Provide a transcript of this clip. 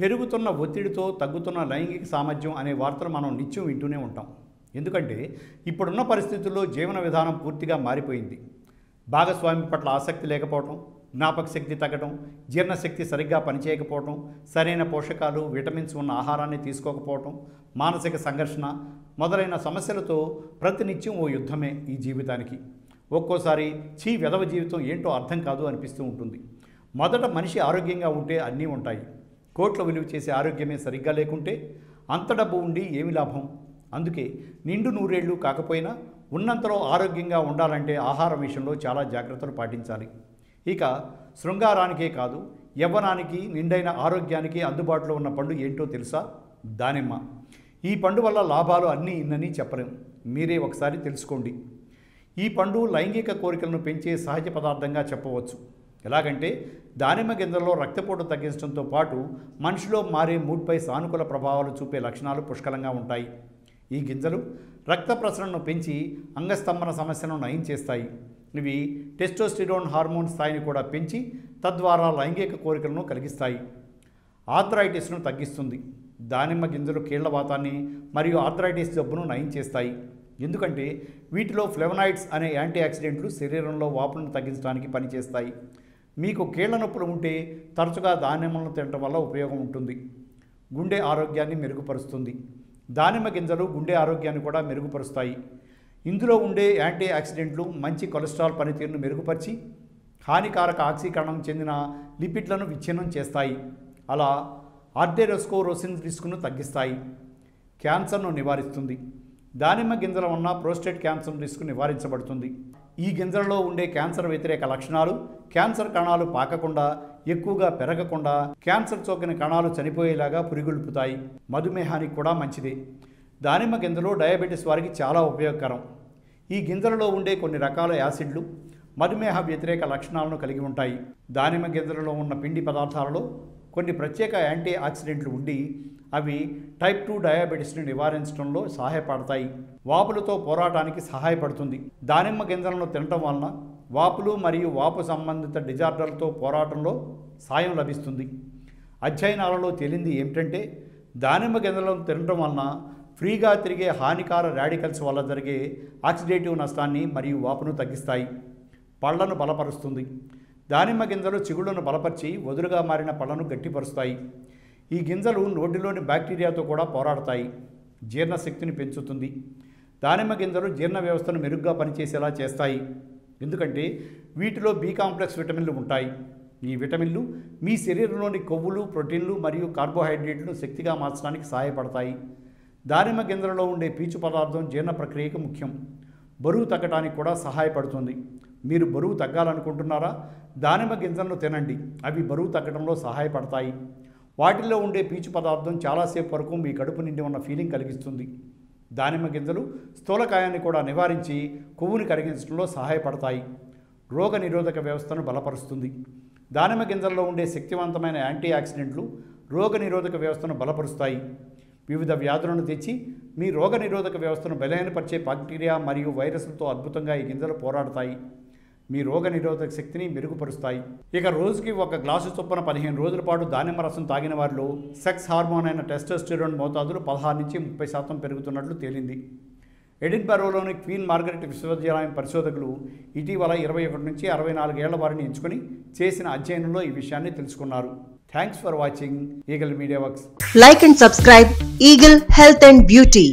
పెరుగుతున్న ఒత్తిడితో తగ్గుతున్న లైంగిక సామర్థ్యం అనే వార్తలు మనం నిత్యం వింటూనే ఉంటాం. ఎందుకంటే ఇప్పుడున్న పరిస్థితుల్లో జీవన విధానం పూర్తిగా మారిపోయింది. భాగస్వామి పట్ల ఆసక్తి లేకపోవటం, జ్ఞాపక శక్తి తగ్గడం, జీర్ణశక్తి సరిగ్గా పనిచేయకపోవటం, సరైన పోషకాలు విటమిన్స్ ఉన్న ఆహారాన్ని తీసుకోకపోవటం, మానసిక సంఘర్షణ మొదలైన సమస్యలతో ప్రతినిత్యం ఓ యుద్ధమే ఈ జీవితానికి. ఒక్కోసారి వెధవ జీవితం ఏంటో అర్థం కాదు అనిపిస్తూ ఉంటుంది. మొదట మనిషి ఆరోగ్యంగా ఉంటే అన్నీ ఉంటాయి. కోట్ల విలువ చేసే ఆరోగ్యమే సరిగ్గా లేకుంటే అంత డబ్బు ఉండి ఏమి లాభం? అందుకే నిండు నూరేళ్లు కాకపోయినా ఉన్నంతలో ఆరోగ్యంగా ఉండాలంటే ఆహారం విషయంలో చాలా జాగ్రత్తలు పాటించాలి. ఇక శృంగారానికే కాదు, యవ్వనానికి, నిండైన ఆరోగ్యానికి అందుబాటులో ఉన్న పండు ఏంటో తెలుసా? దానిమ్మ. ఈ పండు వల్ల లాభాలు అన్నీ ఇన్నని చెప్పలేం. మీరే ఒకసారి తెలుసుకోండి. ఈ పండు లైంగిక కోరికలను పెంచే సహజ పదార్థంగా చెప్పవచ్చు. ఎలాగంటే దానిమ్మ గింజల్లో రక్తపోటు తగ్గించడంతో పాటు మనిషిలో మారే మూడ్పై సానుకూల ప్రభావాలు చూపే లక్షణాలు పుష్కలంగా ఉంటాయి. ఈ గింజలు రక్త ప్రసరణను పెంచి అంగస్తంభన సమస్యను నయం చేస్తాయి. ఇవి టెస్టోస్టిరోన్ హార్మోన్ స్థాయిని కూడా పెంచి తద్వారా లైంగిక కోరికలను కలిగిస్తాయి. ఆర్థరైటిస్ను తగ్గిస్తుంది. దానిమ్మ గింజలు కీళ్లవాతాన్ని మరియు ఆర్థరైటిస్ జబ్బును నయం చేస్తాయి. ఎందుకంటే వీటిలో ఫ్లేవనాయిడ్స్ అనే యాంటీ ఆక్సిడెంట్లు శరీరంలో వాపులను తగ్గించడానికి పనిచేస్తాయి. మీకు కీళ్ల నొప్పులు ఉంటే తరచుగా దానిమ్మలను తినడం వల్ల ఉపయోగం ఉంటుంది. గుండె ఆరోగ్యాన్ని మెరుగుపరుస్తుంది. దానిమ్మ గింజలు గుండె ఆరోగ్యాన్ని కూడా మెరుగుపరుస్తాయి. ఇందులో ఉండే యాంటీ ఆక్సిడెంట్లు మంచి కొలెస్ట్రాల్ పనితీరును మెరుగుపరిచి హానికారక ఆక్సీకరణం చెందిన లిపిడ్లను విచ్ఛిన్నం చేస్తాయి. అలా ఆర్థెరోస్క్లెరోసిస్ రిస్క్ను తగ్గిస్తాయి. క్యాన్సర్ను నివారిస్తుంది. దానిమ్మ గింజల వలన ప్రోస్టేట్ క్యాన్సర్ రిస్క్ నివారించబడుతుంది. ఈ గింజలలో ఉండే క్యాన్సర్ వ్యతిరేక లక్షణాలు క్యాన్సర్ కణాలు పాకకుండా, ఎక్కువగా పెరగకుండా, క్యాన్సర్ సోకిన కణాలు చనిపోయేలాగా పురిగొల్పుతాయి. మధుమేహానికి కూడా మంచిదే. దానిమ్మ గింజలు డయాబెటీస్ వారికి చాలా ఉపయోగకరం. ఈ గింజలలో ఉండే కొన్ని రకాల యాసిడ్లు మధుమేహ వ్యతిరేక లక్షణాలను కలిగి ఉంటాయి. దానిమ్మ గింజలలో ఉన్న పిండి పదార్థాలలో కొన్ని ప్రత్యేక యాంటీ ఆక్సిడెంట్లు ఉండి అవి టైప్ 2 డయాబెటీస్ని నివారించడంలో సహాయపడతాయి. వాపులతో పోరాటానికి సహాయపడుతుంది. దానిమ్మ గింజలను తినటం వలన వాపులు మరియు వాపు సంబంధిత డిజార్డర్లతో పోరాటంలో సాయం లభిస్తుంది. అధ్యయనాలలో తేలింది ఏమిటంటే దానిమ్మ గింజలను తినటం వలన ఫ్రీగా తిరిగే హానికార రాడికల్స్ వల్ల జరిగే ఆక్సిడేటివ్ నష్టాన్ని మరియు వాపును తగ్గిస్తాయి. పళ్లను బలపరుస్తుంది. దానిమ్మ గింజలు చిగుళ్లను బలపరిచి వదులుగా మారిన పళ్లను గట్టిపరుస్తాయి. ఈ గింజలు నోటిలోని బ్యాక్టీరియాతో కూడా పోరాడతాయి. జీర్ణశక్తిని పెంచుతుంది. దానిమ్మ గింజలు జీర్ణ వ్యవస్థను మెరుగ్గా పనిచేసేలా చేస్తాయి. ఎందుకంటే వీటిలో బి కాంప్లెక్స్ విటమిన్లు ఉంటాయి. ఈ విటమిన్లు మీ శరీరంలోని కొవ్వులు, ప్రోటీన్లు మరియు కార్బోహైడ్రేట్లను శక్తిగా మార్చడానికి సహాయపడతాయి. దానిమ్మ గింజలలో ఉండే పీచు పదార్థం జీర్ణ ప్రక్రియకు ముఖ్యం. బరువు తగ్గడానికి కూడా సహాయపడుతుంది. మీరు బరువు తగ్గాలనుకుంటున్నారా? దానిమ్మ గింజలను తినండి. అవి బరువు తగ్గడంలో సహాయపడతాయి. వాటిల్లో ఉండే పీచు పదార్థం చాలాసేపు వరకు మీ కడుపు నిండి ఉన్న ఫీలింగ్ కలిగిస్తుంది. దానిమ్మ గింజలు స్థూలకాయాన్ని కూడా నివారించి కొవ్వుని కరిగించడంలో సహాయపడతాయి. రోగ నిరోధక వ్యవస్థను బలపరుస్తుంది. దానిమ్మ గింజల్లో ఉండే శక్తివంతమైన యాంటీ ఆక్సిడెంట్లు రోగ నిరోధక వ్యవస్థను బలపరుస్తాయి. వివిధ వ్యాధులను తెచ్చి మీ రోగ నిరోధక వ్యవస్థను బలహీనపరిచే బ్యాక్టీరియా మరియు వైరస్లతో అద్భుతంగా ఈ గింజలు పోరాడతాయి. మీ రోగ నిరోధక శక్తిని మెరుగుపరుస్తాయి. ఇక రోజుకి ఒక గ్లాసు చొప్పున 15 రోజుల పాటు దానిమ్మ రసం తాగిన వారిలో సెక్స్ హార్మోన్ అయిన టెస్టోస్టిరోన్ మోతాదులు 16 నుంచి 30% పెరుగుతున్నట్లు తేలింది. ఎడిన్బరోలోని క్వీన్ మార్గరెట్ విశ్వవిద్యాలయం పరిశోధకులు ఇటీవల 21 నుంచి 64 ఏళ్ల వారిని ఎంచుకొని చేసిన అధ్యయనంలో ఈ విషయాన్ని తెలుసుకున్నారు. Thanks for watching eagle media works. Like and subscribe Eagle Health and Beauty.